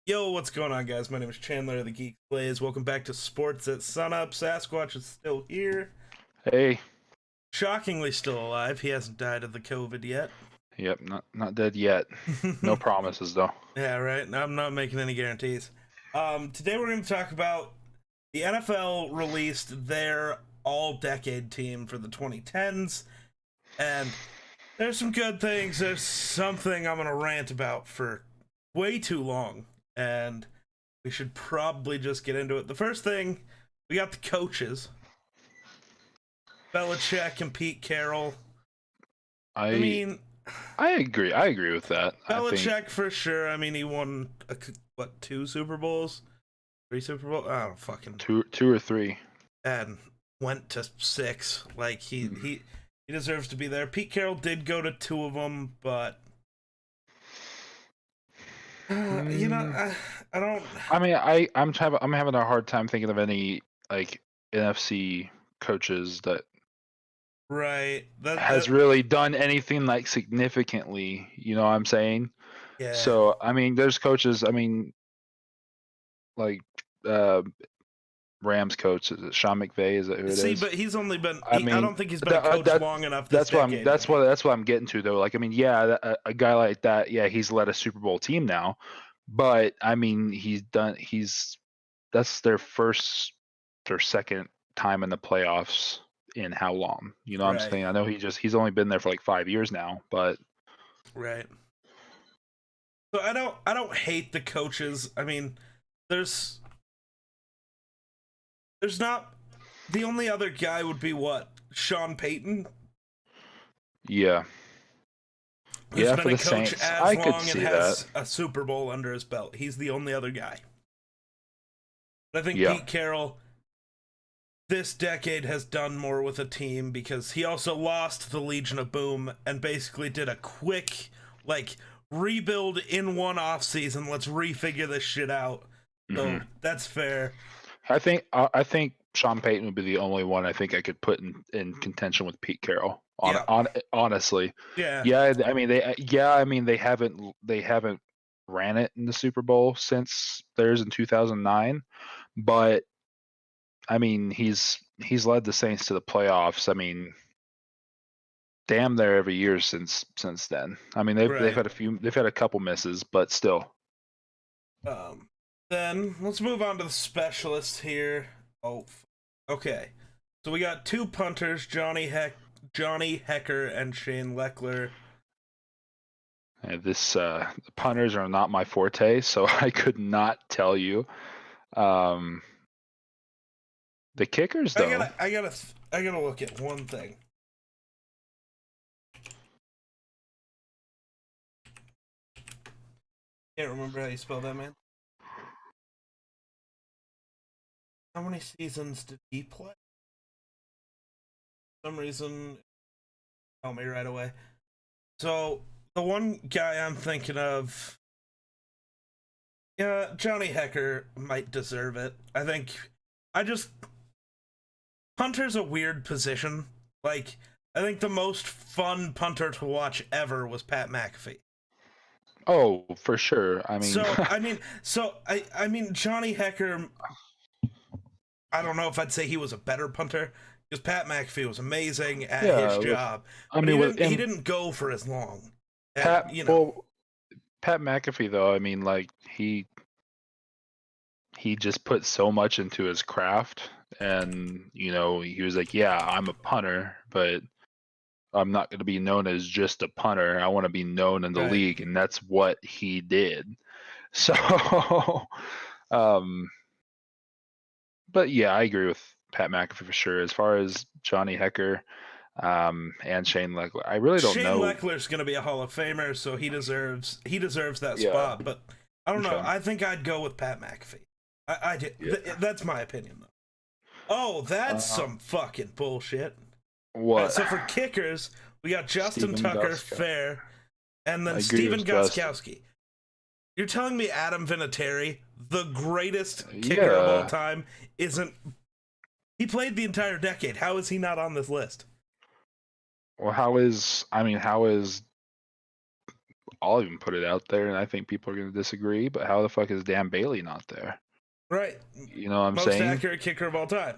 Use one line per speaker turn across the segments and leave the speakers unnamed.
Yo, what's going on, guys? My name is Chandler of the Geek Plays. Welcome back to Sports at Sunup. Sasquatch is still here.
Hey,
Shockingly still alive. He hasn't died of the COVID yet.
yep, not dead yet. No promises though.
Yeah, right. I'm not making any guarantees. Today we're going to talk about the NFL released their all-decade team for the 2010s, and there's some good things. There's something I'm going to rant about for way too long, and we should probably just get into it. The first thing, we got the coaches. Belichick and Pete Carroll. I
I
mean,
I agree. I agree with that. I think
Belichick for sure. I mean, he won two Super Bowls, three Super Bowls. I don't fucking
two or three.
and went to six. Like he
Mhm.
he he deserves to be there. Pete Carroll did go to two of them, but you know,
Mm,
I don't.
I mean, I'm having a hard time thinking of any like NFC coaches that
Right. That
has really done anything like significantly. You know what I'm saying?
yeah.
So I mean, there's coaches. I mean, like uh, Rams coach is it Sean McVay? Is that who it
See,
is?
but he's only been.
I
I
mean,
don't think he's been a coach long enough this decade to me.
that's what I'm getting to though. Like, I mean, yeah, a guy like that, yeah, he's led a Super Bowl team now, but I mean, he's that's their second time in the playoffs in how long? You know what I'm
Right.
saying? I know he's only been there for like 5 years now, but
Right. So I don't hate the coaches. I mean, there's there's not the only other guy would be what? Sean Payton,
yeah,
who's
yeah,
been
for
a
the
coach
Saints,
as
I could
long and
see that.
has a Super Bowl under his belt. He's the only other guy. But I think
Yeah,
Pete Carroll this decade has done more with a team because he also lost the Legion of Boom and basically did a quick like rebuild in one off season. Let's refigure this shit out.
hmm
So that's fair.
I think Sean Payton would be the only one I think I could put in contention with Pete Carroll.
Yeah.
Honestly,
Yeah.
yeah. I mean they haven't ran it in the Super Bowl since theirs in 2009, but I mean he's led the Saints to the playoffs. I mean, damn there every year since then. I mean
Right.
they've had a couple misses, but still.
Um, then let's move on to the specialists here. Okay. So we got two punters, Johnny Hecker, and Shane Leckler.
The punters are not my forte, so I could not tell you. Um, the kickers,
I
though,
gotta, I gotta, I gotta look at one thing. Can't remember how you spell that, man. How many seasons did he play? For some reason, tell me right away. So the one guy I'm thinking of, yeah, Johnny Hecker might deserve it. I think. I just punter's a weird position. Like, I think the most fun punter to watch ever was Pat McAfee.
oh, for sure. I mean,
So I mean Johnny Hecker. I don't know if I'd say he was a better punter because Pat McAfee was amazing at his
yeah, with
job,
I
but
mean with
he
and
didn't go for as long. And
Pat,
you know,
well, Pat McAfee though, I mean, like he just put so much into his craft, and he was like, yeah, I'm a punter, but I'm not going to be known as just a punter. I want to be known in the
right?
league, and that's what he did. So, um, but yeah, I agree with Pat McAfee for sure. As far as Johnny Hecker, and Shane Leckler, I really don't
Shane
know.
Leckler's going to be a Hall of Famer, so he deserves that
Yeah.
spot. But I don't know.
Okay.
I think I'd go with Pat McAfee. I did.
Yeah.
That's my opinion, though. Oh, that's
Uh,
some fucking bullshit. All right,
what?
so for kickers, we got Justin
Steven
Tucker,
Guska.
fair, and then
I agree
Steven
with Justin.
Gostkowski. You're telling me Adam Vinatieri, the greatest kicker of all
Yeah.
time, isn't. He played the entire decade. How is he not on this list?
Well, how is I'll even put it out there, and I think people are going to disagree. But how the fuck is Dan Bailey not there?
Right.
You know what I'm
Most
saying?
accurate kicker of all time.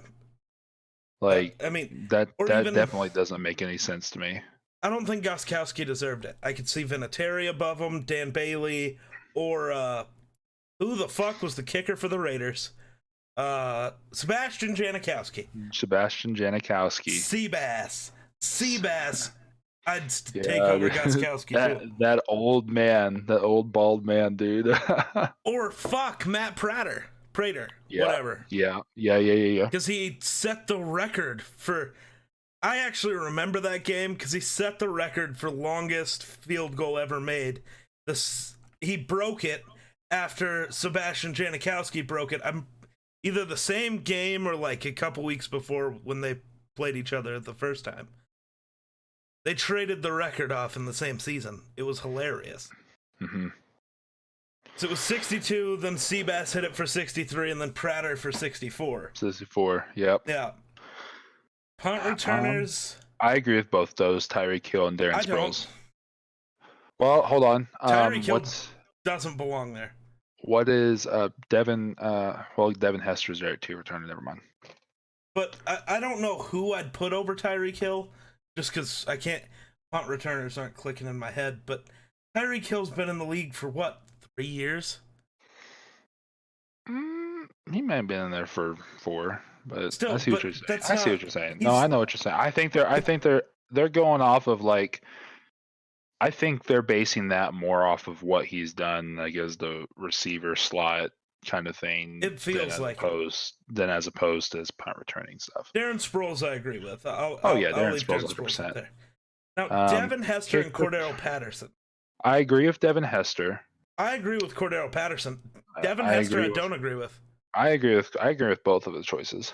Like
I mean,
that
or
that
even,
definitely doesn't make any sense to me.
I don't think Gostkowski deserved it. I could see Vinatieri above him, Dan Bailey, or who the fuck was the kicker for the Raiders? Sebastian Janikowski.
Sebastian Janikowski.
Seabass. I'd take
Yeah,
over
dude.
Gostkowski too.
That old man, that old bald man, dude.
Or fuck Matt Prater,
Yeah,
whatever.
yeah.
Because he set the record for. I actually remember that game because he set the record for longest field goal ever made. He broke it after Sebastian Janikowski broke it. I'm either the same game or like a couple weeks before when they played each other the first time. They traded the record off in the same season. It was hilarious.
Mm-hmm.
So it was 62, then Seabass hit it for 63, and then Prater for 64.
64, yep.
Yeah. Punt returners.
I agree with both those, Tyreek Hill and Darren
I
Sproles.
don't.
Well, hold on.
Tyreek Hill doesn't belong there.
What is Devin? Well, Devin Hester's right too. Returning, never mind.
But I don't know who I'd put over Tyreek Hill, just because I can't. Punt returners aren't clicking in my head. But Tyreek Hill's been in the league for what, 3 years?
He may have been in there for 4, but
Still,
I see what you're saying. I see what you're saying. No, I know what you're saying. I think they're going off of like. I think they're basing that more off of what he's done, like as the receiver slot kind of thing.
It feels like
than as opposed to his punt returning stuff.
Darren Sproles, I agree with.
Darren Sproles, 100%.
There. Now, Devin Hester and Cordero Patterson.
I agree with Devin Hester.
I agree with Cordero Patterson. Devin Hester, I don't agree with.
I agree with both of the choices.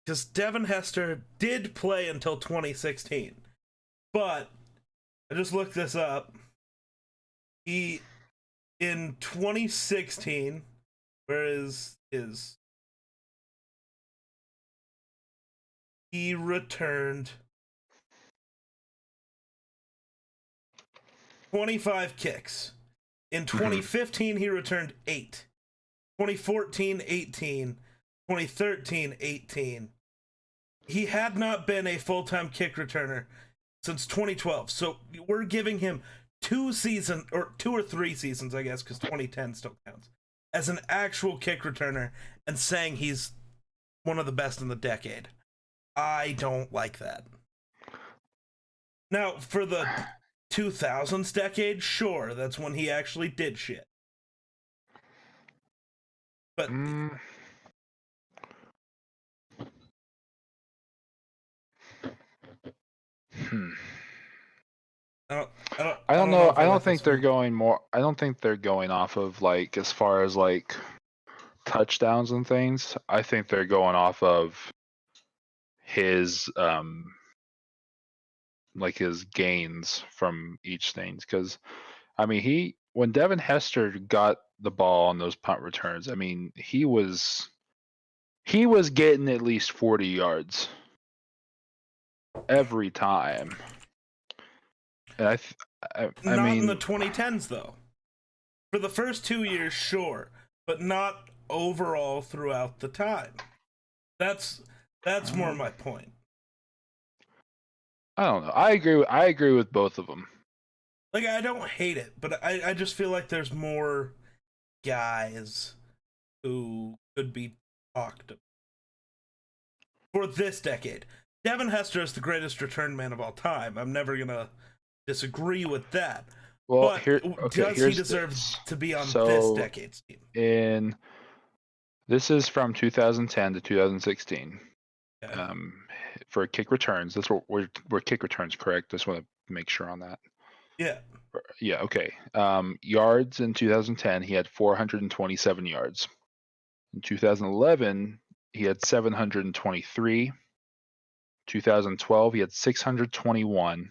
Because Devin Hester did play until 2016, but I just looked this up. He in 2016, where is he returned 25 kicks. In 2015, he returned 8. 2014, 18. 2013, 18. He had not been a full-time kick returner since 2012. So we're giving him 2 or 3 seasons, I guess, because 2010 still counts, as an actual kick returner and saying he's one of the best in the decade. I don't like that. Now, for the 2000s decade, sure, that's when he actually did shit. But
I don't know. I don't think they're going off of like as far as like touchdowns and things. I think they're going off of his like his gains from each thing. Because I mean, when Devin Hester got the ball on those punt returns, I mean, he was getting at least 40 yards every time. And I
not
mean,
in the 2010s though. For the first 2 years, sure, but not overall throughout the time. That's more my point.
I don't know. I agree with both of them.
Like, I don't hate it, but I just feel like there's more guys who could be talked about for this decade. Devin Hester is the greatest return man of all time. I'm never gonna disagree with that.
Well,
but does he deserve to be on this decade's team?
This is from 2010 to 2016.
Okay.
For kick returns, that's what we're kick returns, correct? Just want to make sure on that.
Yeah.
Yeah. Okay. Yards in 2010, he had 427 yards. In 2011, he had 723. 2012, he had 621.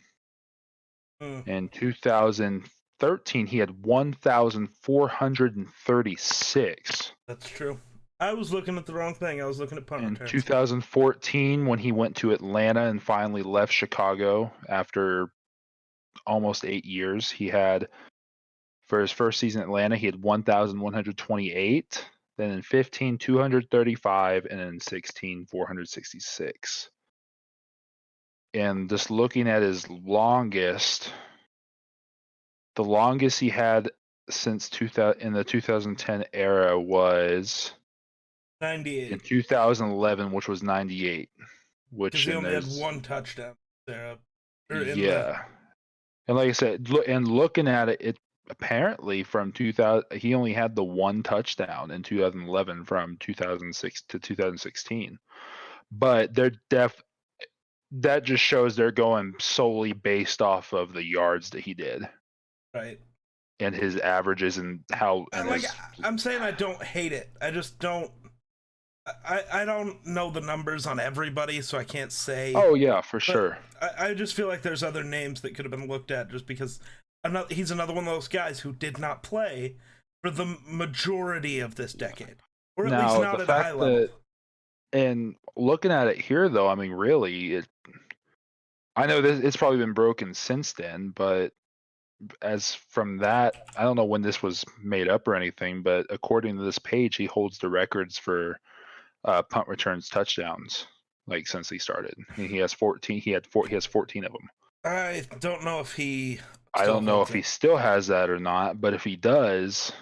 In 2013, he had 1,436.
That's true. I was looking at the wrong thing. I was looking at punt returns.
In 2014, when he went to Atlanta and finally left Chicago after almost 8 years. He had, for his first season in Atlanta, he had 1,128. Then in 15, 235, and in 16, 466. And just looking at his longest, the longest he had since 2000 in the 2010 era was
98.
in 2011, which was 98.
Because
Which
he
and
only had
there's
one touchdown there.
yeah. And like I said, looking at it, it apparently from 2000, he only had the one touchdown in 2011 from 2006 to 2016. But that just shows they're going solely based off of the yards that he did.
Right.
And his averages and how and
like
his
I'm saying I don't hate it. I just don't I don't know the numbers on everybody, so I can't say.
Oh yeah, for
But
sure.
I just feel like there's other names that could have been looked at just because he's another one of those guys who did not play for the majority of this decade. Or at least
Now
not
the
at a high
fact
level.
that, and looking at it here though, I mean really I know this it's probably been broken since then, but as from that, I don't know when this was made up or anything, but according to this page, he holds the records for punt returns touchdowns, like since he started. He has 14. He has 14 of them.
I don't know if he
I
still
don't know
holds
if he
it.
still has that or not, but if he does,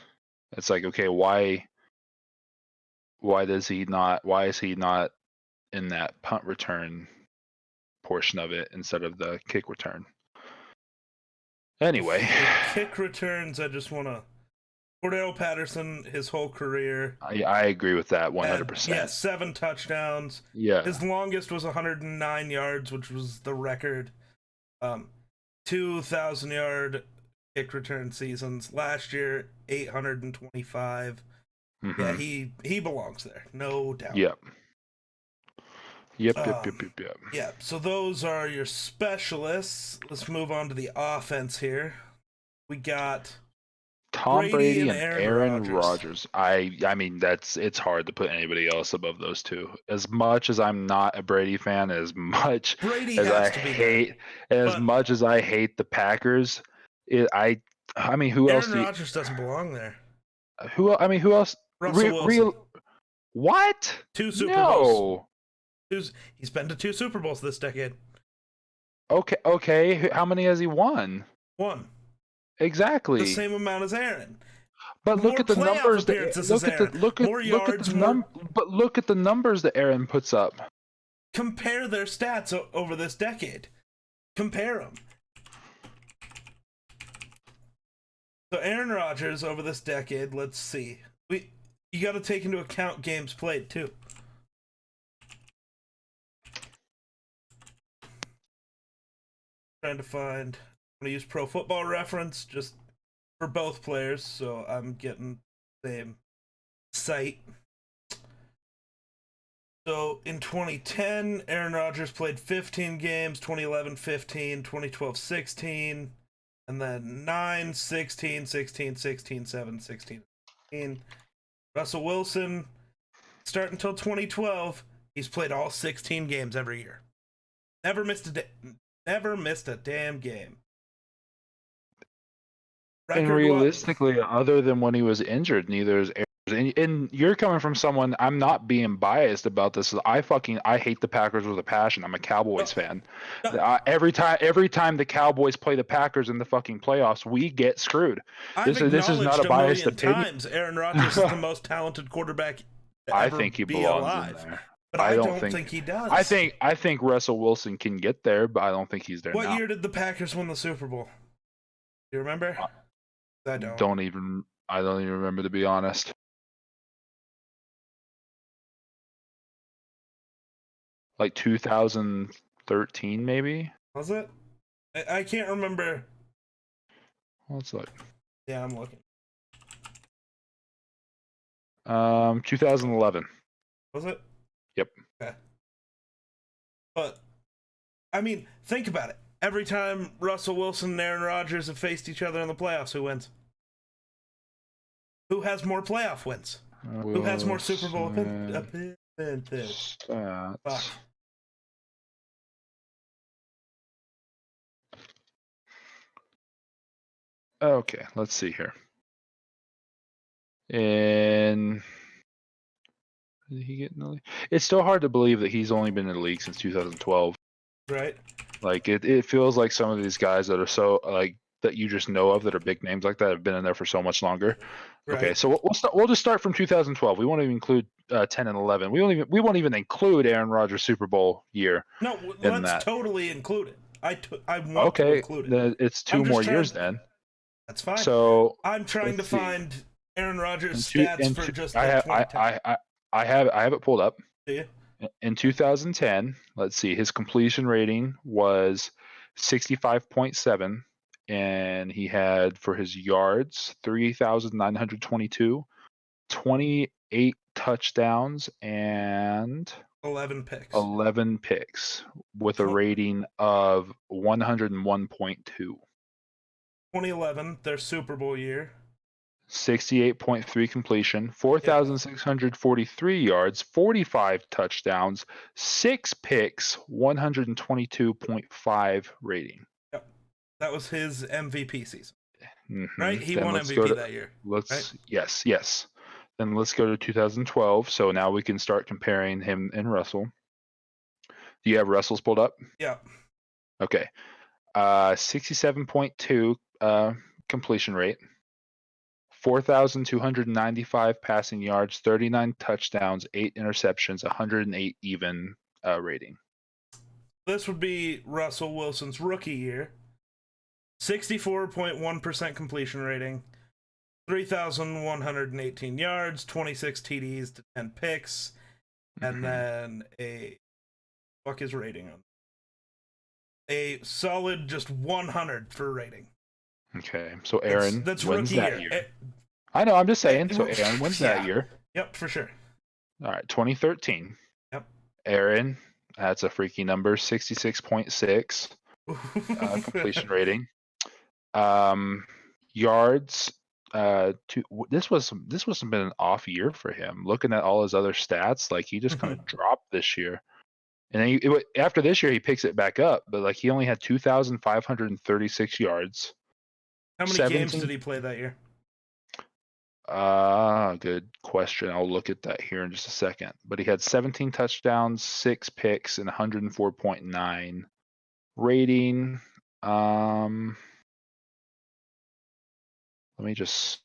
it's like, okay, why does he not? Why is he not in that punt return portion of it instead of the kick return? Anyway,
The kick returns, I just want to. Cordell Patterson, his whole career.
I agree with that 100%.
Yeah, 7 touchdowns.
Yeah.
His longest was 109 yards, which was the record. 2,000-yard kick return seasons. Last year, 825.
Mm-hmm.
Yeah, he belongs there, no doubt.
Yep. Yep.
Yeah, so those are your specialists. Let's move on to the offense here. We got
Tom Brady and Aaron
Rodgers.
Rodgers. I mean it's hard to put anybody else above those two. As much as I'm not a Brady fan, as much
Brady
as
has
I
to be
hate,
there,
as much as I hate the Packers, I mean who else?
Aaron Rodgers doesn't belong there.
Who else?
Russell Wilson.
What?
2 Super Bowls. He's been to 2 Super Bowls this decade.
Okay. How many has he won?
1.
Exactly.
The same amount as Aaron.
But look at the numbers.
But
look at the numbers that Aaron puts up.
Compare their stats over this decade. Compare them. So Aaron Rodgers over this decade. Let's see. You got to take into account games played too. Trying to find. I'm gonna use Pro Football Reference just for both players, so I'm getting the same site. So in 2010, Aaron Rodgers played 15 games, 2011 15, 2012 16, and then 9, 16, 16, 16, 7, 16, 16. Russell Wilson, start until 2012, he's played all 16 games every year. Never missed a damn game.
And realistically, other than when he was injured, neither is Aaron. And you're coming from someone, I'm not being biased about this. I hate the Packers with a passion. I'm a Cowboys fan. Every time the Cowboys play the Packers in the fucking playoffs, we get screwed. This is not a biased opinion.
Times Aaron Rodgers is the most talented quarterback to
I
ever
think he
be
belongs
alive.
in there.
But I don't think he does.
I think Russell Wilson can get there, but I don't think he's there now.
What year did the Packers win the Super Bowl? Do you remember? I don't.
I don't even remember, to be honest. Like 2013, maybe?
Was it? I can't remember.
Let's look.
Yeah, I'm looking.
2011.
Was it?
Yep.
Okay. But, I mean, think about it. Every time Russell Wilson and Aaron Rodgers have faced each other in the playoffs, who wins? Who has more playoff wins? Who has more Super Bowl appearances?
Okay, let's see here. And did he get in the league? It's still hard to believe that he's only been in the league since 2012.
Right.
Like it feels like some of these guys that are so like that you just know of that are big names like that have been in there for so much longer.
Right.
Okay, so we'll just start from 2012. We won't even include 10 and 11. We won't even include Aaron Rodgers' Super Bowl year
No,
in
let's
that.
totally include it. I want to
Okay,
include it.
then it's
I'm
two
just
more years
trying.
then.
That's fine.
So
I'm trying to
let's see.
find Aaron Rodgers'
In two,
stats
in
for
two,
just
I
the
have
2010.
I have it pulled up.
Do you?
In 2010, let's see, his completion rating was 65.7, and he had for his yards 3,922, 28 touchdowns, and
11 picks.
11 picks with a rating of 101.2.
2011, their Super Bowl year.
68.3 completion, 4,643 yards, 45 touchdowns, 6 picks, 122.5 rating.
Yep. That was his MVP season.
Mm-hmm.
Right? He
Then
won
let's
MVP
go to
that year. Right?
yes. Then let's go to 2012. So now we can start comparing him and Russell. Do you have Russell's pulled up?
Yeah.
Okay. 67.2 completion rate. 4,295 passing yards, 39 touchdowns, 8 interceptions, 108 even rating.
This would be Russell Wilson's rookie year. 64.1% completion rating, 3,118 yards, 26 TDs to 10 picks, and then fuck his rating on a solid just 100 for rating.
Okay, so Aaron
that's
wins
rookie
that
year.
I know, I'm just saying. So Aaron wins that year.
Yep, for sure.
All right, 2013.
Yep.
Aaron, that's a freaky number, 66.6 completion rating. Yards. This wasn't been an off year for him. Looking at all his other stats, like he just kind of dropped this year. And then after this year, he picks it back up, but like he only had 2,536 yards.
How many games did he play that year?
Good question. I'll look at that here in just a second. But he had 17 touchdowns, 6 picks, and 104.9 rating. Let me just.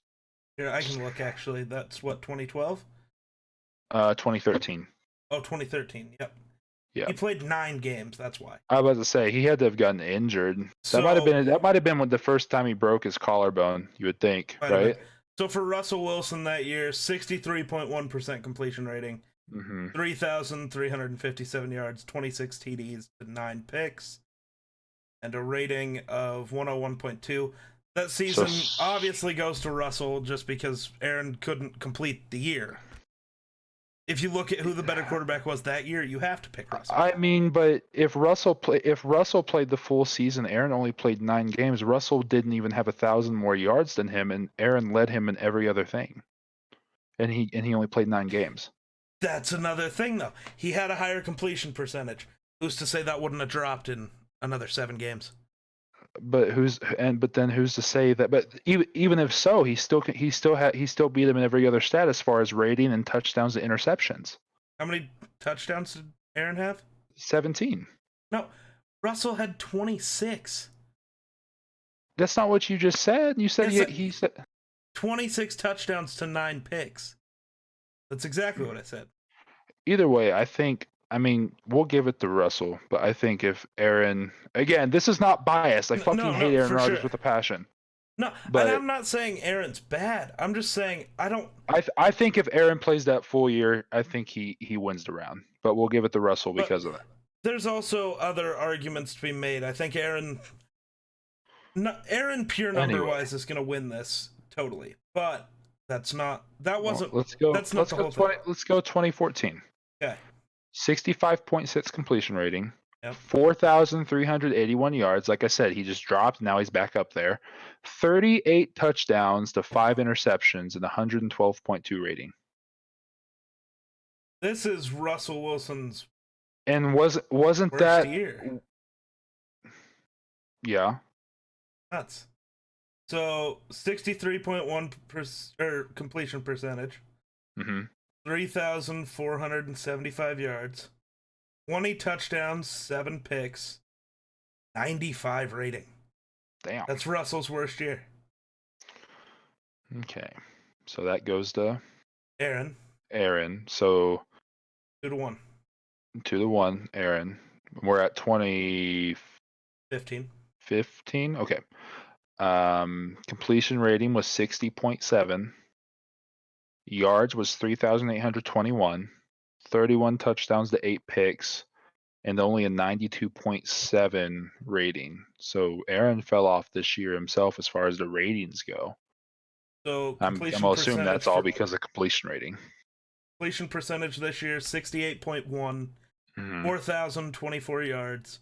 Here, I can look actually. That's what, 2012?
2013.
Oh, 2013. Yep.
Yeah.
He played 9 games. That's why.
I was about to say he had to have gotten injured. That might have been when the first time he broke his collarbone. You would think, right?
So for Russell Wilson that year, 63.1% completion rating, 3,357 yards, 26 TDs to 9 picks, and a rating of 101.2. That season obviously goes to Russell just because Aaron couldn't complete the year. If you look at who the better quarterback was that year, you have to pick Russell.
I mean, but if Russell played the full season, Aaron only played 9 games. Russell didn't even have 1,000 more yards than him, and Aaron led him in every other thing. And he only played 9 games.
That's another thing, though. He had a higher completion percentage. Who's to say that wouldn't have dropped in another 7 games?
But then who's to say that? But even if so, he still beat him in every other stat as far as rating and touchdowns and interceptions.
How many touchdowns did Aaron have?
17.
No, Russell had 26.
That's not what you just said. You said he said
26 touchdowns to 9 picks. That's exactly what I said.
Either way, I mean, we'll give it to Russell, but I think if Aaron, again, this is not biased. I fucking hate Aaron Rodgers with a passion.
No, but and I'm not saying Aaron's bad. I'm just saying
I think if Aaron plays that full year, I think he wins the round. But we'll give it to Russell because of that.
There's also other arguments to be made. I think Aaron pure number wise is going to win this totally, but that's not. That wasn't.
Let's go.
That's not
let's
the
go
whole
20,
thing.
Let's go 2014.
Okay.
65.6 completion rating.
Yep.
4,381 yards. Like I said, he just dropped. Now he's back up there. 38 touchdowns to 5 interceptions and 112.2 rating.
This is Russell Wilson's.
And wasn't
worst
that
year?
Yeah.
Nuts. So 63.1% completion percentage,
Mm-hmm.
3,475 yards, 20 touchdowns, 7 picks, 95 rating.
Damn.
That's Russell's worst year.
Okay. So that goes to
Aaron,
Aaron. So
2-1.
2-1, Aaron. We're at
15.
2015. Okay. Completion rating was 60.7. Yards was 3,821. 31 touchdowns to 8 picks, and only a 92.7 rating. So Aaron fell off this year himself as far as the ratings go.
So
I'm
completion
gonna assume
percentage
that's all because of completion rating.
completion percentage this year 68.1,
Mm-hmm.
4,024 yards,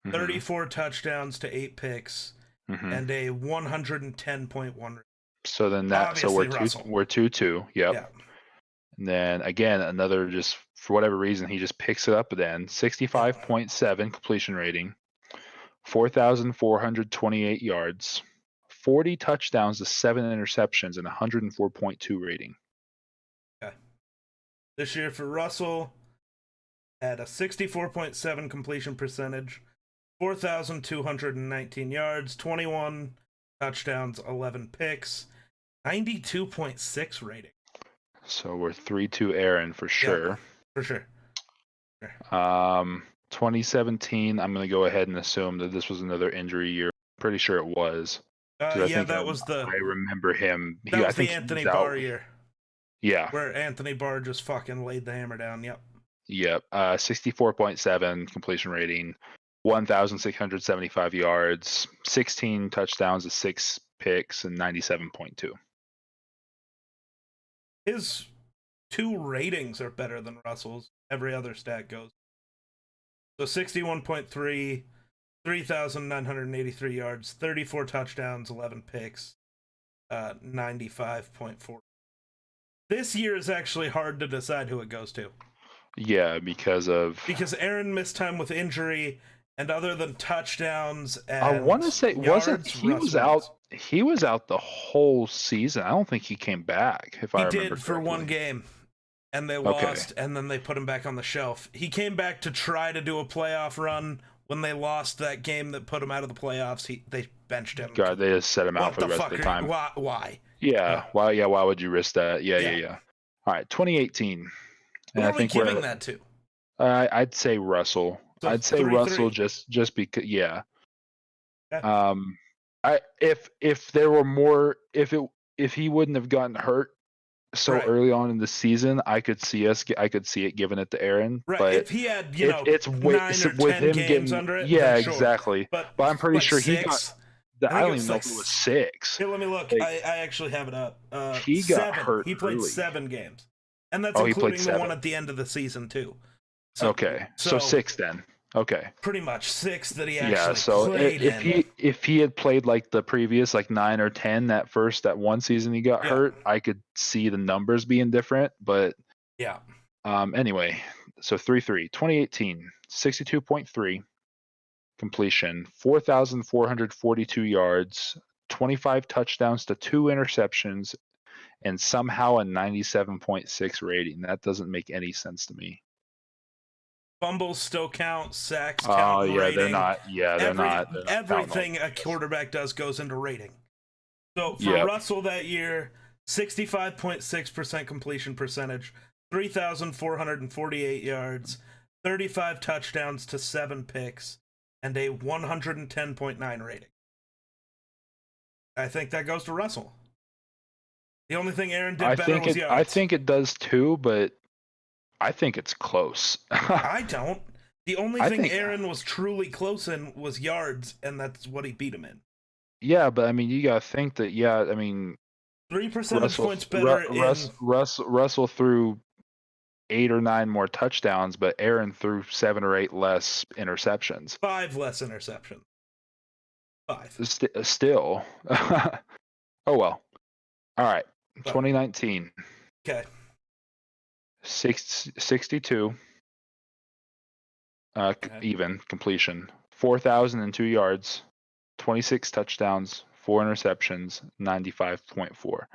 Mm-hmm.
34 touchdowns to 8 picks,
Mm-hmm.
and a 110.1.
So then
Obviously, Russell.
we're 2-2. Yep.
Yeah.
And then again, another, just for whatever reason, he just picks it up then. 65.7 completion rating, 4,428 yards, 40 touchdowns to 7 interceptions, and 104.2 rating.
Okay. This year for Russell, had a 64.7 completion percentage, 4,219 yards, 21 touchdowns, 11 picks, 92.6 rating.
So we're 3-2 Aaron for sure.
Yep, for sure.
2017, I'm going to go ahead and assume that this was another injury year. Pretty sure it was.
That was the.
I remember him.
That
I
was
think
the
he
Anthony
was out.
Barr year.
Yeah.
Where Anthony Barr just fucking laid the hammer down. Yep.
Yep. 64.7 completion rating, 1,675 yards, 16 touchdowns to 6 picks, and 97.2.
His 2 ratings are better than Russell's. Every other stat goes. So 61.3, 3,983 yards, 34 touchdowns, 11 picks, 95.4. This year is actually hard to decide who it goes to.
Yeah, because
Aaron missed time with injury, and other than touchdowns and
I want to say
yards,
he was out. He was out the whole season. I don't think he came back. If I remember
did for
correctly.
one game, and they lost, and then they put him back on the shelf. He came back to try to do a playoff run. When they lost that game that put him out of the playoffs, they benched him.
God, they just set him out for the rest of the time.
Why?
Yeah. Why would you risk that? Yeah. All right, 2018.
Who are we giving that to?
I'd say Russell.
So
I'd say
3-3.
Russell just because. Yeah. If there were more, if he wouldn't have gotten hurt so early on in the season, I could see it giving it to Aaron.
Right.
But
if he had,
it's
9 or 10
with him
games
getting
under it,
yeah,
then sure.
exactly. But I'm pretty sure
6?
he got. I don't even know if it was 6.
Here, let me look. I actually have it up.
He got
7.
hurt.
He played
early.
7 games, and that's including the one at the end of the season too. So,
okay, so 6 then. Okay.
Pretty much 6 that he actually played
if he had played like the previous 9 or 10 that one season he got hurt, I could see the numbers being different, but
yeah.
Anyway, so 3-3. 2018, 62.3 completion, 4,442 yards, 25 touchdowns to 2 interceptions, and somehow a 97.6 rating. That doesn't make any sense to me.
Fumbles still count, sacks count.
Oh yeah,
rating.
They're not. Yeah, they're not.
Everything a quarterback does goes into rating. So for Russell that year, 65.6% completion percentage, 3,448 yards, 35 touchdowns to 7 picks, and a 110.9 rating. I think that goes to Russell. The only thing Aaron did better was yards.
I think it does too, but I think it's close.
I don't. The only thing Aaron was truly close in was yards, and that's what he beat him in.
Yeah, but I mean, you gotta think that. Yeah, I mean,
3 percentage points better.
Russell threw 8 or 9 more touchdowns, but Aaron threw 7 or 8 less interceptions.
5 less interceptions. 5.
Still. Oh well. All right. 2019.
Okay.
62. Even completion. 4,002 yards, 26 touchdowns, 4 interceptions, 95.4.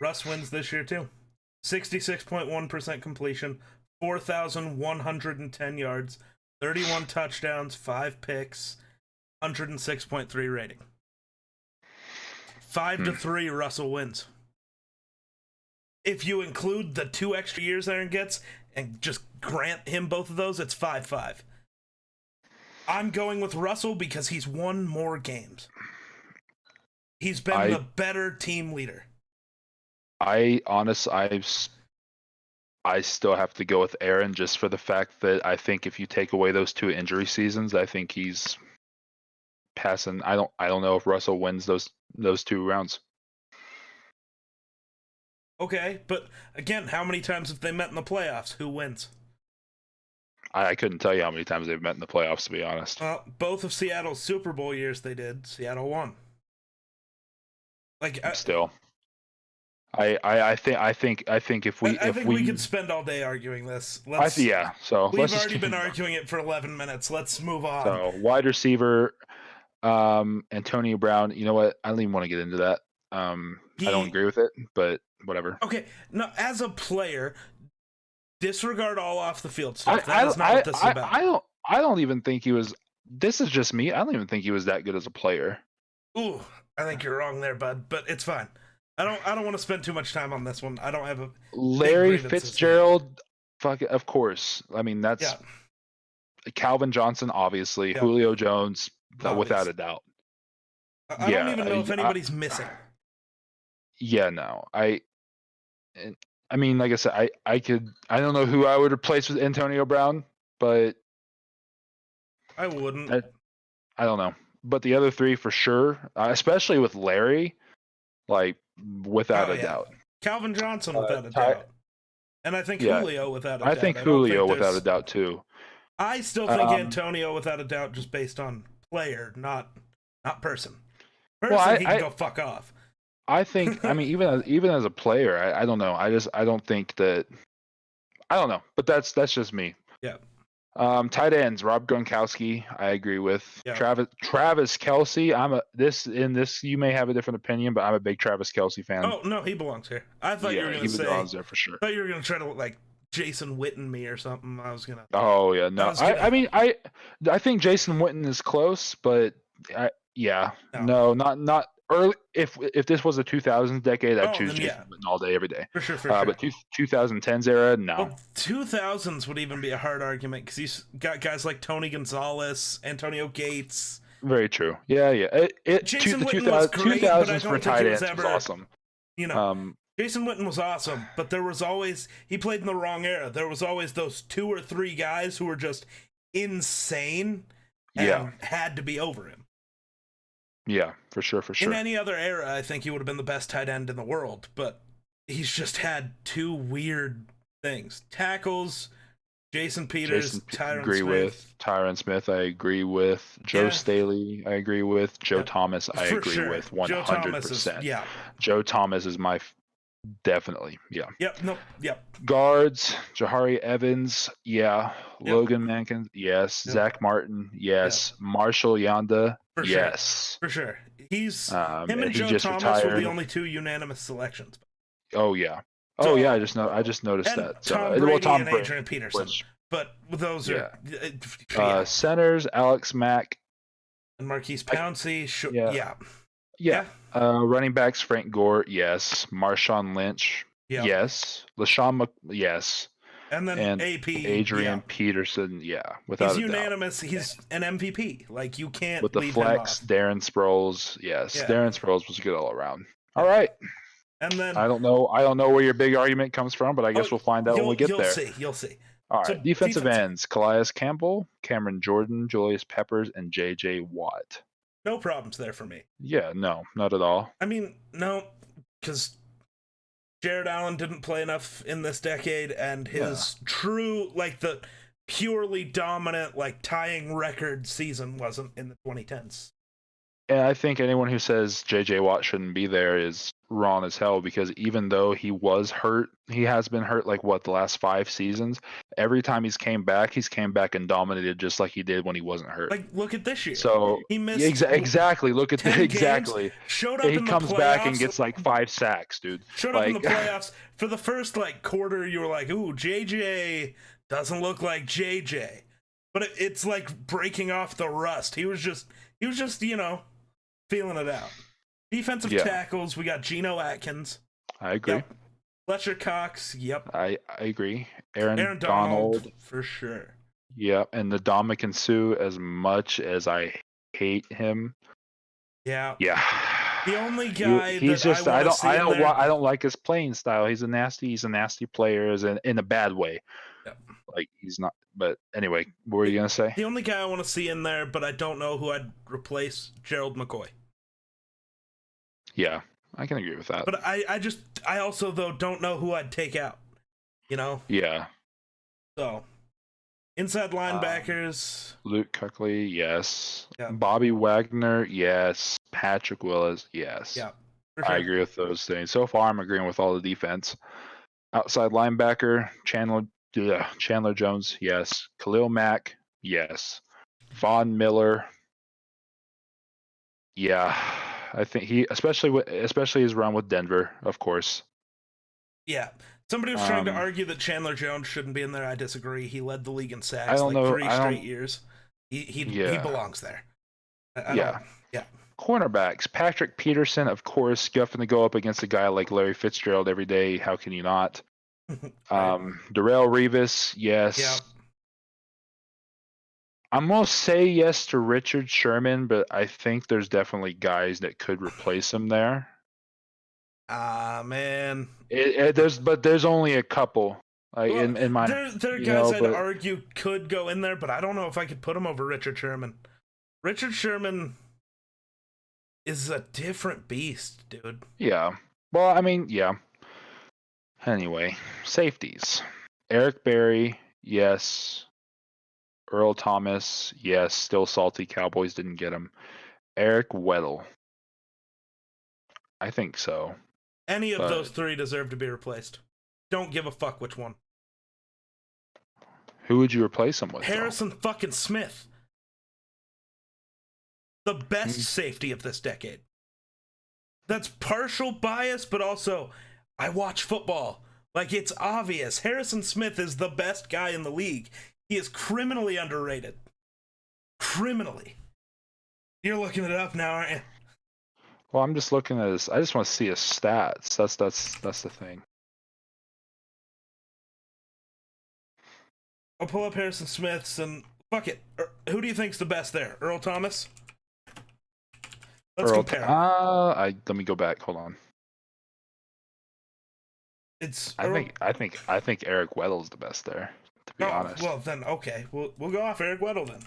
Russ wins this year too. 66.1% completion, 4,110 yards, 31 touchdowns, 5 picks, 106.3 rating. 5-3 Russell wins. If you include the 2 extra years Aaron gets and just grant him both of those, it's 5-5. I'm going with Russell because he's won more games. He's been the better team leader.
I still have to go with Aaron just for the fact that I think if you take away those 2 injury seasons, I think he's passing. I don't know if Russell wins those 2 rounds.
Okay, but again, how many times have they met in the playoffs? Who wins?
I couldn't tell you how many times they've met in the playoffs, to be honest.
Both of Seattle's Super Bowl years they did. Seattle won.
Still, I think if we
could spend all day arguing this.
So
we've already been arguing it for 11 minutes. Let's move on.
So wide receiver, Antonio Brown. You know what? I don't even want to get into that. I don't agree with it, but whatever.
Okay, no, as a player, disregard all off the field stuff. That is not what this is about.
I don't even think he was. This is just me. I don't even think he was that good as a player.
Ooh, I think you're wrong there, bud. But it's fine. I don't want to spend too much time on this one. I don't have a
Larry Fitzgerald. Fuck it, of course. I mean that's Calvin Johnson, obviously. Julio Jones, without a doubt.
I don't even know if anybody's missing.
Yeah, no. I mean, like I said, I don't know who I would replace with Antonio Brown, but
I wouldn't.
I don't know. But the other 3 for sure, especially with Larry, like without a doubt.
Calvin Johnson without a doubt. And I think Julio without a doubt.
I think Julio without a doubt too.
I still think Antonio without a doubt just based on player, not person. Person, he can go fuck off.
I think. I mean, even as a player, I don't know. I don't think that. I don't know, but that's just me.
Yeah.
Tight ends, Rob Gronkowski, I agree with.
Yeah.
Travis Kelce. You may have a different opinion, but I'm a big Travis Kelce fan.
Oh no, he belongs here. I thought you were gonna say he belongs
there for sure.
I thought you were gonna try to like Jason Witten me or something. I was gonna.
Oh yeah, no. I mean I think Jason Witten is close, but not early. If this was a 2000s decade, I'd choose Jason Witten all day, every day.
For sure.
But 2010s era, no.
Well, 2000s would even be a hard argument because he's got guys like Tony Gonzalez, Antonio Gates.
Very true. Yeah.
Jason Witten was great, but I don't
for tight ends was
awesome. Jason Witten was awesome, but there was always he played in the wrong era. There was always those 2 or 3 guys who were just insane and had to be over him.
Yeah, for sure.
In any other era, I think he would have been the best tight end in the world, but he's just had 2 weird things. Tackles, Jason Peters, Tyron
agree
Smith.
With Tyron Smith, I agree with. Joe Staley, I agree with. Joe Thomas, I agree with 100%. Joe Thomas is my definitely, Guards, Jahari Evans, Logan Mankins, yes. Zach Martin, yes. Marshall Yanda, yes.
For sure. He's him and Joe Thomas were the only 2 unanimous selections.
Oh yeah. I just noticed that.
Tom Brady and Adrian Peterson. But those are
centers, Alex Mack
and Marquise Pouncey.
Running backs, Frank Gore, yes. Marshawn Lynch, yes. LaShawn yes.
And then AP
Adrian Peterson, without
he's unanimous. He's an MVP. Like you can't
with the
leave
flex.
him off.
Darren Sproles, yes. Darren Sproles was good all around. All right.
And then
I don't know where your big argument comes from, but I guess we'll find out when we get there.
You'll see.
All right. So defensive ends: Calais Campbell, Cameron Jordan, Julius Peppers, and J.J. Watt.
No problems there for me.
Yeah, no, not at all.
I mean, no, because Jared Allen didn't play enough in this decade, and his true, like the purely dominant, like tying record season wasn't in the 2010s.
And I think anyone who says J.J. Watt shouldn't be there is wrong as hell, because even though he was hurt, he has been hurt like the last 5 seasons. Every time he's came back and dominated just like he did when he wasn't hurt.
Like, look at this year.
So
he missed
exactly. Look at
10
exactly.
showed up
He
in the
comes back and
playoffs.
gets like 5 sacks, dude.
Showed up
like,
in the playoffs for the first like quarter. You were like, "Ooh, JJ doesn't look like JJ," but it's like breaking off the rust. He was just feeling it out. Defensive tackles, we got Geno Atkins.
I agree.
Yep. Fletcher Cox. Yep.
I agree. Aaron
Donald for sure.
Yeah, and the Dominican Sue, as much as I hate him.
Yeah.
Yeah.
The only guy
he's
that
just
I
don't like his playing style. He's a nasty player, in a bad way.
Yep.
Like, he's not. But anyway, what were you gonna say?
The only guy I want to see in there, but I don't know who I'd replace, Gerald McCoy.
Yeah, I can agree with that.
But I also though don't know who I'd take out.
Yeah.
So, inside linebackers.
Luke Kuechly, yes.
Yeah.
Bobby Wagner, yes. Patrick Willis, yes.
Yeah.
Sure. I agree with those things. So far, I'm agreeing with all the defense. Outside linebacker, Chandler Jones, yes. Khalil Mack, yes. Von Miller, yeah. I think he, especially his run with Denver, of course.
Yeah. Somebody was trying to argue that Chandler Jones shouldn't be in there. I disagree. He led the league in sacks 3 straight years. He belongs there. Yeah.
Cornerbacks, Patrick Peterson, of course. You have to go up against a guy like Larry Fitzgerald every day. How can you not? Right. Darrelle Revis, yes. Yeah. I'm going to say yes to Richard Sherman, but I think there's definitely guys that could replace him there.
Man.
There's only a couple. In my,
there are guys I'd argue could go in there, but I don't know if I could put him over Richard Sherman. Richard Sherman is a different beast, dude.
Yeah. Well, I mean, yeah. Anyway, safeties. Eric Berry, yes. Earl Thomas, yes. Still salty. Cowboys didn't get him. Eric Weddle. I think so.
Any of those three deserve to be replaced. Don't give a fuck which one.
Who would you replace him with?
Harrison fucking Smith. The best safety of this decade. That's partial bias, but also, I watch football. Like, it's obvious. Harrison Smith is the best guy in the league. He is criminally underrated. Criminally. You're looking it up now, aren't you?
Well, I'm just looking at his. I just want to see his stats. That's the thing.
I'll pull up Harrison Smith's and fuck it. Who do you think's the best there? Earl Thomas? Let's compare.
Let me go back. Hold on. I think Eric Weddle's the best there, to be honest.
Well then, okay. We'll go off Eric Weddle then.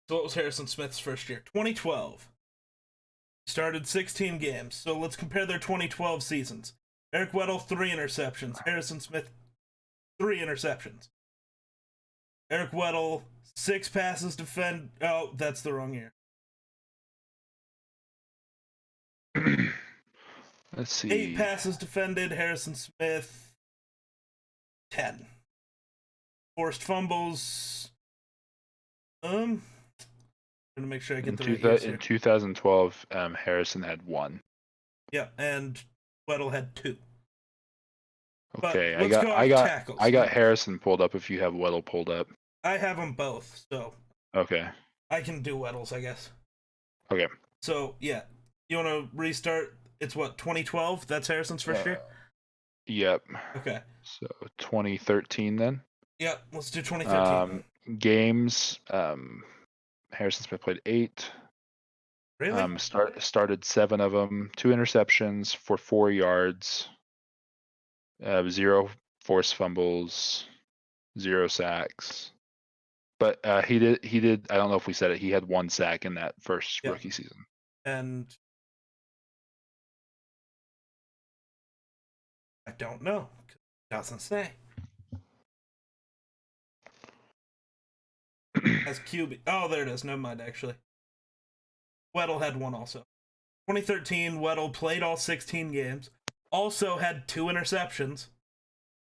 So what was Harrison Smith's first year? 2012. Started 16 games. So let's compare their 2012 seasons. Eric Weddle, 3 interceptions. Harrison Smith, 3 interceptions. Eric Weddle, 6 passes defend. Oh, that's the wrong year.
Let's see.
8 passes defended. Harrison Smith, 10. Forced fumbles. I'm gonna make sure I get the right years here.
In 2012, Harrison had 1.
Yeah, and Weddle had 2.
Okay, I got Harrison pulled up. If you have Weddle pulled up,
I have them both. So
okay,
I can do Weddle's, I guess.
Okay.
So yeah, you want to restart? It's what, 2012? That's Harrison's first year.
Yep.
Okay.
So 2013 then.
Yep. Let's do 2013.
Games. Harrison Smith played 8.
Really?
Started 7 of them. 2 interceptions for 4 yards. 0 forced fumbles. 0 sacks. But he did. I don't know if we said it. He had 1 sack in that first rookie season.
And I don't know. It doesn't say. as QB. Oh, there it is. Never mind, actually. Weddle had one also. 2013, Weddle played all 16 games. Also had 2 interceptions,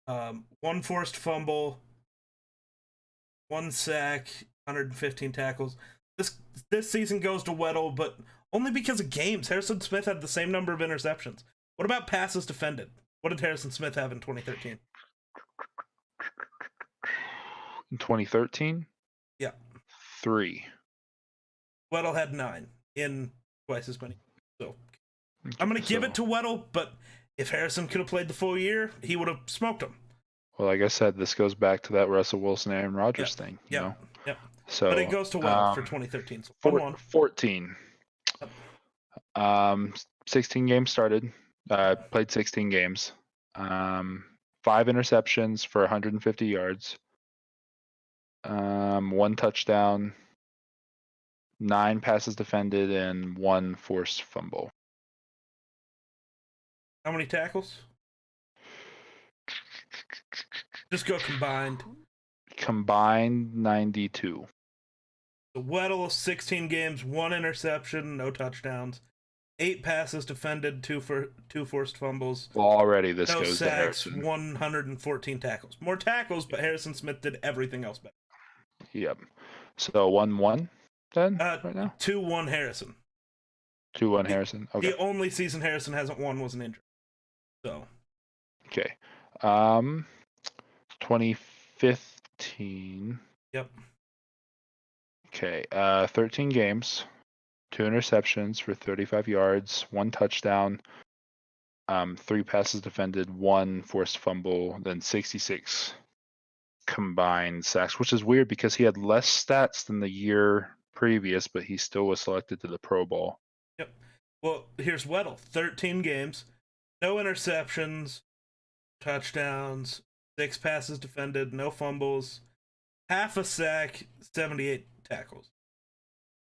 1 forced fumble, 1 sack, 115 tackles. This season goes to Weddle, but only because of games. Harrison Smith had the same number of interceptions. What about passes defended? What did Harrison Smith have in 2013?
In 2013?
Yeah.
3.
Weddle had 9 in twice as many. So I'm going to give it to Weddle, but if Harrison could have played the full year, he would have smoked him.
Well, like I said, this goes back to that Russell Wilson, Aaron Rodgers thing, you know?
Yep.
So,
but it goes to Weddle for 2013. So 1-1.
14. 16 games started. Played 16 games. 5 interceptions for 150 yards. 1 touchdown. 9 passes defended and 1 forced fumble.
How many tackles? Just go combined.
Combined 92.
So Weddle, 16 games, 1 interception, no touchdowns, 8 passes defended, 2 forced fumbles.
Well, already this
no
goes
sacks,
to Harrison.
114 tackles. More tackles, but Harrison Smith did everything else better.
Yep. So 1-1 then right now?
2-1 Harrison.
2-1 Harrison. Okay.
The only season Harrison hasn't won was an injury. So.
Okay. 2015.
Yep.
Okay. 13 games, 2 interceptions for 35 yards, 1 touchdown, 3 passes defended, 1 forced fumble, then 66 combined sacks, which is weird because he had less stats than the year previous, but he still was selected to the Pro Bowl.
Yep. Well, here's Weddle. 13 games, no interceptions, touchdowns, 6 passes defended, no fumbles, half a sack, 78 tackles.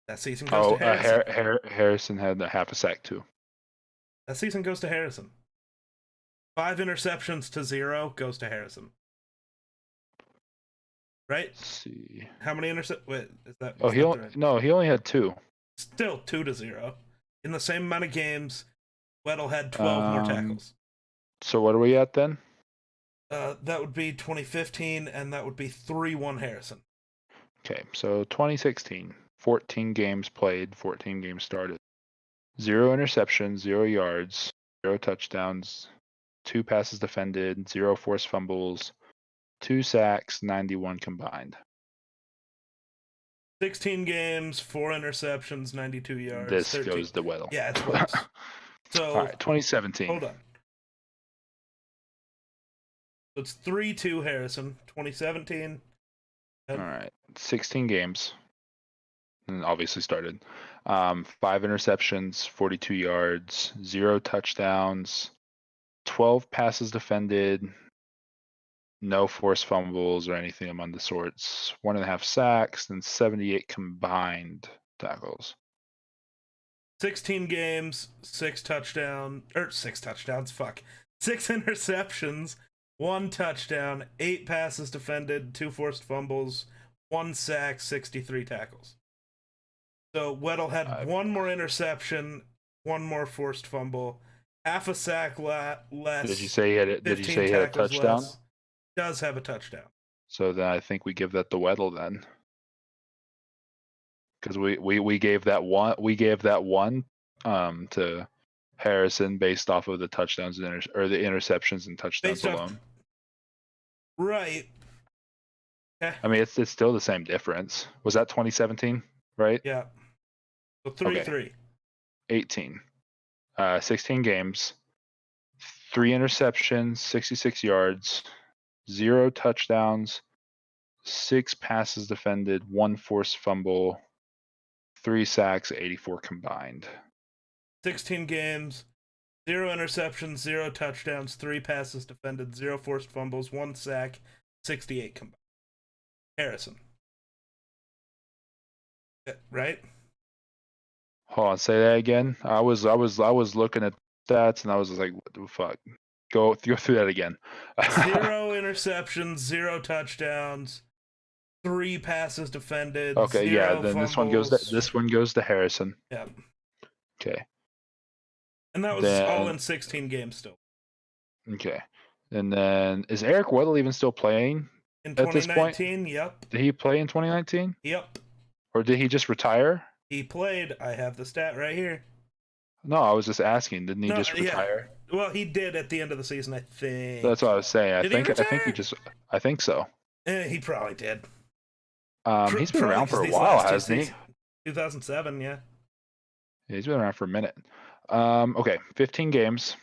That season goes to Harrison.
Harrison had a half a sack too.
That season goes to Harrison. 5 interceptions to 0 goes to Harrison. Right?
Let's see.
How many interceptions? Wait, is that?
Oh, he only had 2.
Still 2-0. In the same amount of games, Weddle had 12 more tackles.
So what are we at then?
That would be 2015, and that would be 3-1 Harrison.
Okay, so 2016, 14 games played, 14 games started. 0 interceptions, 0 yards, 0 touchdowns, 2 passes defended, 0 forced fumbles, 2 sacks, 91 combined.
16 games, 4 interceptions, 92 yards.
This
13.
goes to Weddle.
Yeah, it's Weddle. So,
all right, 2017.
Hold on. So it's 3-2 Harrison. 2017.
All right, 16 games. And obviously started. 5 interceptions, 42 yards, 0 touchdowns, 12 passes defended, no forced fumbles or anything among the sorts, 1.5 sacks, and 78 combined tackles.
16 games, 6 touchdowns, 6 interceptions, 1 touchdown, 8 passes defended, 2 forced fumbles, 1 sack, 63 tackles. So Weddle had 1 more interception, 1 more forced fumble, half a sack less.
Did you say he had a touchdown?
Less. Does have a touchdown.
So then I think we give that to Weddle then, because we gave that one to Harrison based off of the touchdowns or the interceptions and touchdowns alone.
Right.
Yeah. I mean, it's still the same difference. Was that 2017, right?
Yeah. So 3-3.
Okay. 18. 16 games, 3 interceptions, 66 yards, 0 touchdowns, 6 passes defended, 1 forced fumble, 3 sacks, 84 combined.
16 games, 0 interceptions, 0 touchdowns, 3 passes defended, 0 forced fumbles, 1 sack, 68 combined. Harrison. Right?
Hold on, say that again. I was looking at stats and I was like, what the fuck? Go through that again.
0 interceptions, 0 touchdowns, 3 passes defended,
Okay, yeah.
0
Then
fumbles.
this one goes to Harrison.
Yeah.
Okay.
And that was all
Then
in 16 games still.
okay. And then is Eric Weddle even still playing
In
at this point?
2019, yep.
Did he play in 2019?
Yep.
Or did he just retire?
He played. I have the stat right here.
No, I was just asking. Didn't he
No,
just retire?
yeah. Well, he did at the end of the season, I think.
That's what I was saying.
Did he retire?
I think so.
He probably did.
He's been around for a while, hasn't he?
2007, yeah.
He's been around for a minute. Okay, 15 games,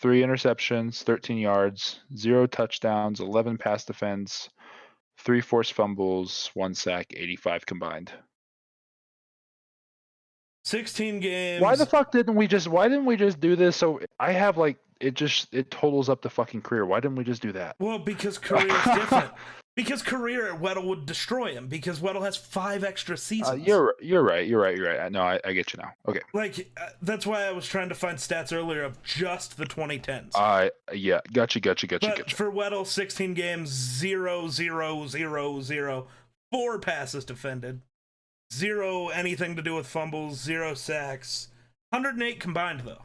3 interceptions, 13 yards, 0 touchdowns, 11 pass defense, 3 forced fumbles, 1 sack, 85 combined.
16 games.
Why the fuck didn't we just do this? So I have like it totals up the fucking career. Why didn't we just do that?
Well, because career is different. Because career at Weddle would destroy him because Weddle has 5 extra seasons.
You're right. No, I get you now. Okay.
Like that's why I was trying to find stats earlier of just the 2010s.
Yeah, gotcha.
But for Weddle, 16 games, 0, 0, 0, 0, 4 passes defended, 0 anything to do with fumbles, 0 sacks, 108 combined though.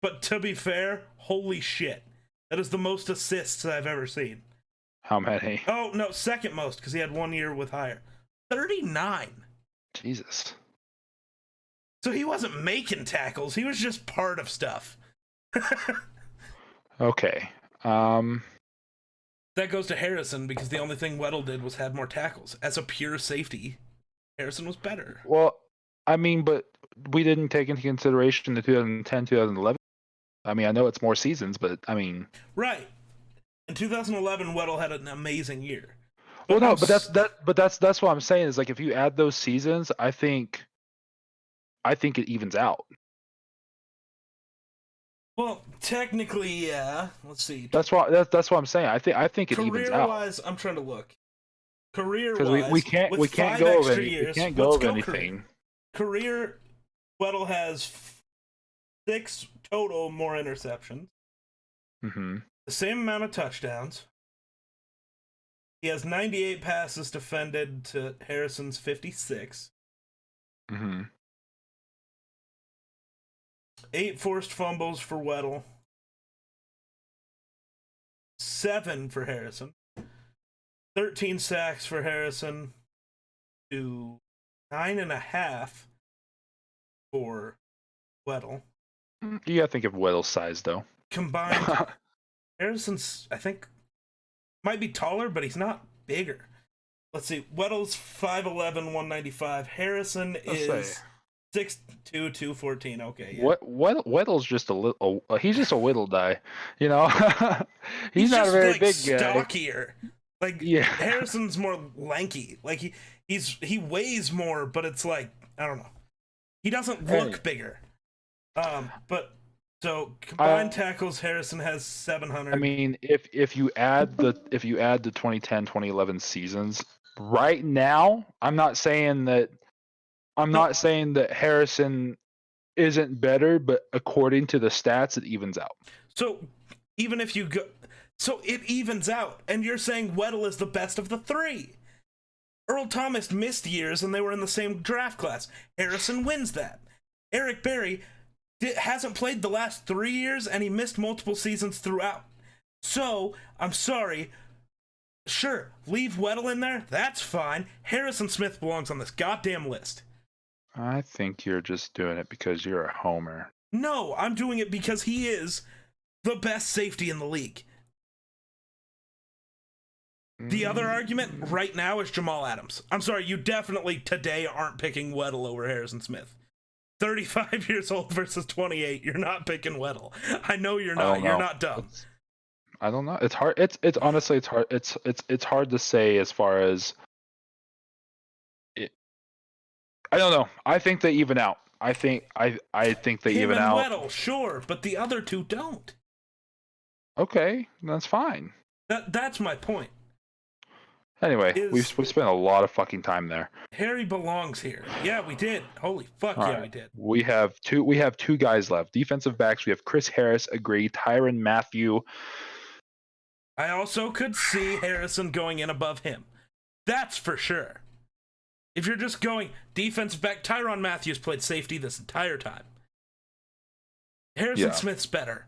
But to be fair, holy shit, that is the most assists I've ever seen.
How many?
Oh no, second most because he had 1 year with higher. 39.
Jesus.
So he wasn't making tackles; he was just part of stuff.
Okay.
That goes to Harrison because the only thing Weddle did was had more tackles. As a pure safety, Harrison was better.
Well, I mean, but we didn't take into consideration the 2010, 2011. I mean, I know it's more seasons, but I mean,
right. In 2011, Weddle had an amazing year.
But that's what I'm saying is like if you add those seasons, I think it evens out.
Well, technically, yeah. Let's see.
That's what I'm saying. I think it evens out.
Career-wise, I'm trying to look. Career-wise,
because we can't go over anything.
Career, Weddle has 6 total more interceptions.
Mm-hmm.
The same amount of touchdowns. He has 98 passes defended to Harrison's 56.
Mm-hmm.
8 forced fumbles for Weddle. 7 for Harrison. 13 sacks for Harrison to 9.5 for Weddle.
You gotta think of Weddle's size though.
Combined, Harrison's, I think, might be taller, but he's not bigger. Let's see. Weddle's 5'11", 195. Harrison is 6'2", 214. Okay. Yeah.
Weddle's just a little. He's just a whittle guy, you know. he's not a very big guy.
Stockier. Like
yeah.
Harrison's more lanky. Like he weighs more, but it's like I don't know. He doesn't look bigger. But so combined tackles, Harrison has 700.
I mean, if you add the 2010, 2011 seasons, right now, I'm not saying that Harrison isn't better, but according to the stats, it evens out.
So even if you go, so it evens out, and you're saying Weddle is the best of the 3. Earl Thomas missed years, and they were in the same draft class. Harrison wins that. Eric Berry hasn't played the last 3 years, and he missed multiple seasons throughout. So, I'm sorry. Sure, leave Weddle in there. That's fine. Harrison Smith belongs on this goddamn list.
I think you're just doing it because you're a homer.
No, I'm doing it because he is the best safety in the league. The other argument right now is Jamal Adams. I'm sorry, you definitely today aren't picking Weddle over Harrison Smith. 35 years old versus 28. You're not picking Weddle. I know you're not. You're not dumb.
I don't know. It's hard. It's honestly it's hard. It's hard to say as far as it. I don't know. I think they even out. I think they even out.
Weddle, sure, but the other 2 don't.
Okay, that's fine.
That's my point.
Anyway, we spent a lot of fucking time there.
Harry belongs here. Yeah, we did. Holy fuck,
all
yeah,
right.
we did.
We have 2 guys left. Defensive backs, we have Chris Harris, agree. Tyrann Mathieu.
I also could see Harrison going in above him. That's for sure. If you're just going defensive back, Tyrann Mathieu played safety this entire time. Harrison Smith's better.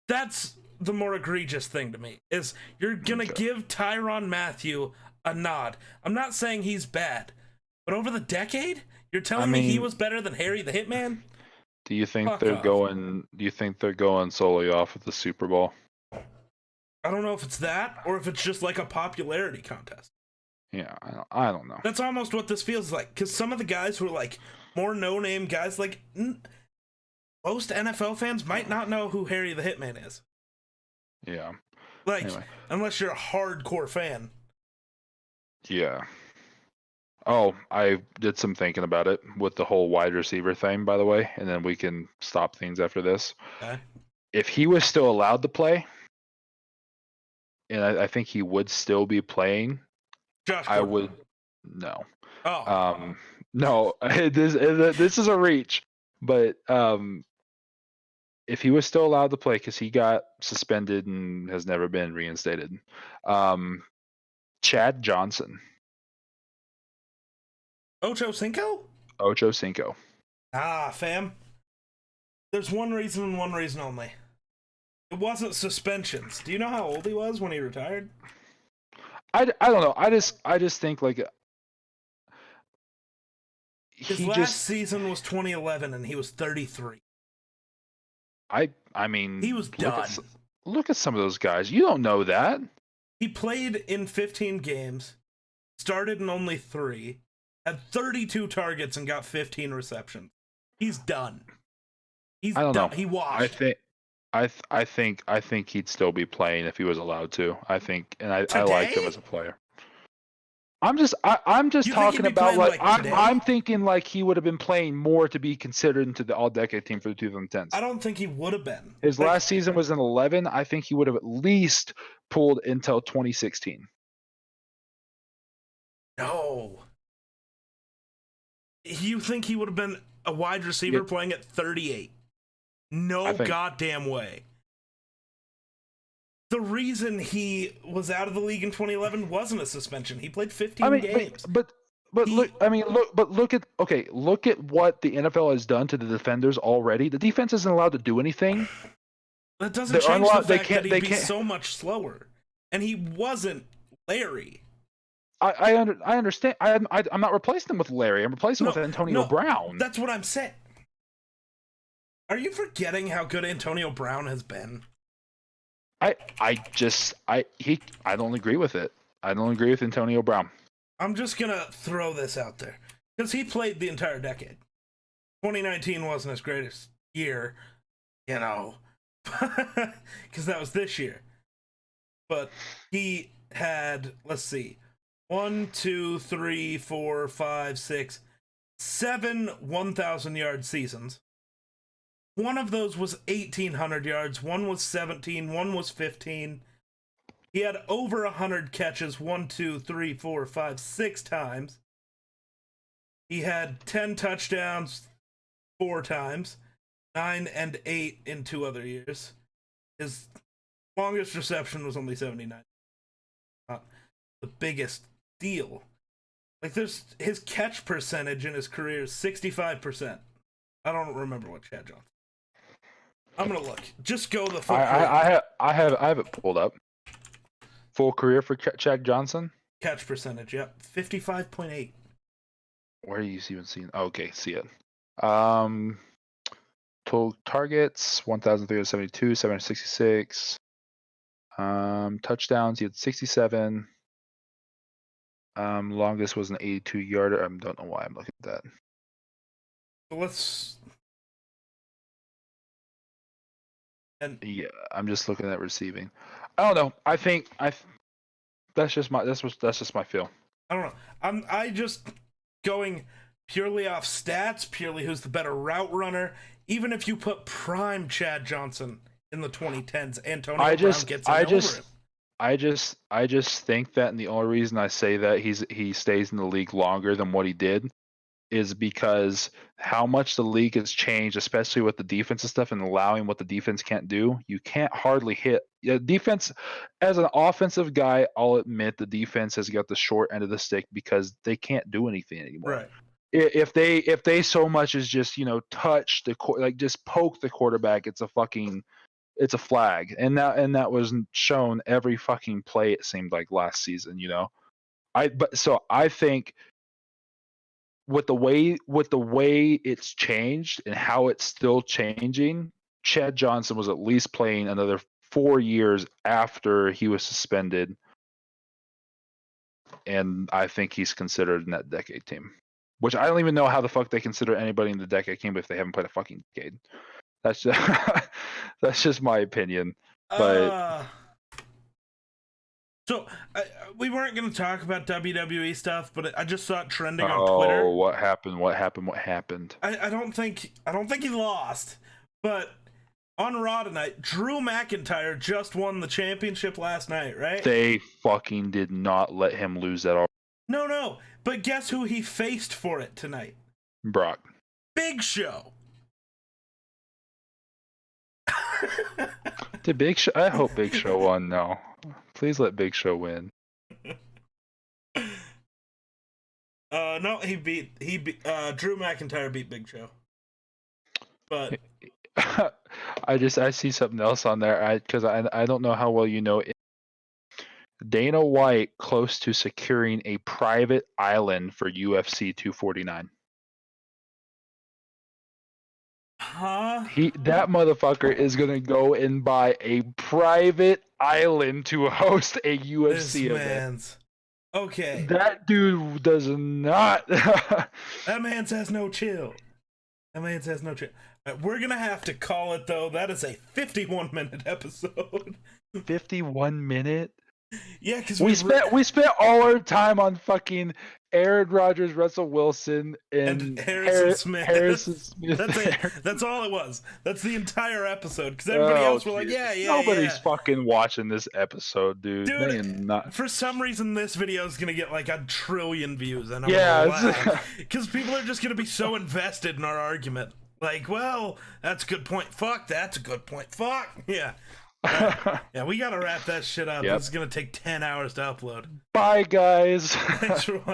That's the more egregious thing to me, is you're going to give Tyrann Mathieu a nod. I'm not saying he's bad, but over the decade, you're telling me he was better than Harry the Hitman?
Do you think they're going solely off of the Super Bowl?
I don't know if it's that or if it's just like a popularity contest.
Yeah, I don't know.
That's almost what this feels like, because some of the guys who are like more no-name guys, like most NFL fans might not know who Harry the Hitman is.
Yeah.
Like, anyway. Unless you're a hardcore fan.
Yeah. Oh, I did some thinking about it with the whole wide receiver thing, by the way, and then we can stop things after this.
Okay.
If he was still allowed to play, and I think he would still be playing,
Josh
I
Gordon.
would no.
Oh.
No, this is a reach, but if he was still allowed to play, because he got suspended and has never been reinstated, Chad Johnson.
Ocho Cinco?
Ocho Cinco.
Ah, fam. There's one reason and one reason only. It wasn't suspensions. Do you know how old he was when he retired?
I don't know. I just think like
his last season was 2011 and he was 33.
I mean,
he was done.
Look at some of those guys. You don't know that.
He played in 15 games, started in only 3, had 32 targets and got 15 receptions. He's done. He's done. Know. He washed.
I think he'd still be playing if he was allowed to. I think, and I like him as a player. I'm just talking about like I'm thinking like he would have been playing more to be considered into the all-decade team for the 2010s.
I don't think he would have been.
His last season was in 11. I think he would have at least pulled until 2016.
No. You think he would have been a wide receiver playing at 38? No goddamn way. The reason he was out of the league in 2011 wasn't a suspension. He played 15 games.
But look at what the NFL has done to the defenders already. The defense isn't allowed to do anything.
That doesn't change the fact that he'd be so much slower. And he wasn't Larry.
I understand. I'm not replacing him with Larry. I'm replacing him with Antonio Brown.
That's what I'm saying. Are you forgetting how good Antonio Brown has been?
I don't agree with it. I don't agree with Antonio Brown.
I'm just gonna throw this out there because he played the entire decade. 2019 wasn't his greatest year, you know, because that was this year. But he had, let's see, 1, 2, 3, 4, 5, 6, 7 1,000-yard seasons. One of those was 1,800 yards, one was 17, one was 15. He had over 100 catches 1, 2, 3, 4, 5, 6 times. He had 10 touchdowns 4 times, 9 and 8 in 2 other years. His longest reception was only 79. Not the biggest deal. Like, his catch percentage in his career is 65%. I don't remember what Chad Johnson. I'm gonna look. Just go the full.
I have it pulled up. Full career for Chad Johnson.
Catch percentage, yep, 55.8.
Where are you even seeing? Oh, okay, see it. Total targets 1,372, 766. Touchdowns, he had 67. Longest was an 82-yarder. I don't know why I'm looking at that.
Let's. And
yeah, I'm just looking at receiving. I don't know. I think that's just my feel.
I don't know. I just going purely off stats, purely who's the better route runner. Even if you put prime Chad Johnson in the 2010s, Antonio Brown gets over him.
I just think that, and the only reason I say that he stays in the league longer than what he did is because how much the league has changed, especially with the defense and stuff, and allowing what the defense can't do. You can't hardly hit. Defense, as an offensive guy, I'll admit the defense has got the short end of the stick because they can't do anything anymore.
Right.
If they so much as just touch the just poke the quarterback, it's a flag, and that was shown every fucking play. It seemed like last season. I think with the way it's changed and how it's still changing, Chad Johnson was at least playing another 4 years after he was suspended, and I think he's considered in that decade team. Which I don't even know how the fuck they consider anybody in the decade team if they haven't played a fucking decade. That's just that's just my opinion. But
so we weren't going to talk about WWE stuff, but I just saw it trending on Twitter.
Oh, what happened?
I don't think he lost, but on Raw tonight, Drew McIntyre just won the championship last night, right?
They fucking did not let him lose that all.
No, but guess who he faced for it tonight?
Brock.
Big Show.
Did Big Show? I hope Big Show won. No, please let Big Show win.
No, he beat Drew McIntyre beat Big Show. But
I see something else on there. Because I don't know how well you know. Dana White close to securing a private island for UFC 249.
Huh?
That motherfucker is gonna go and buy a private island to host a UFC event.
Okay.
That dude does not.
That man has no chill. We're gonna have to call it though. That is a 51-minute episode.
51 minute.
Yeah, because
we spent all our time on fucking Aaron Rodgers, Russell Wilson, and
Harrison Smith.
Harrison Smith.
That's it. That's all it was. That's the entire episode. Because everybody else were like, yeah.
Nobody's fucking watching this episode, dude.
For some reason, this video is gonna get like 1 trillion views, and because people are just gonna be so invested in our argument. Like, well, that's a good point. Fuck, that's a good point. Fuck, yeah. Yeah, we gotta wrap that shit up. Yep. It's gonna take 10 hours to upload.
Bye, guys.
Thanks for watching.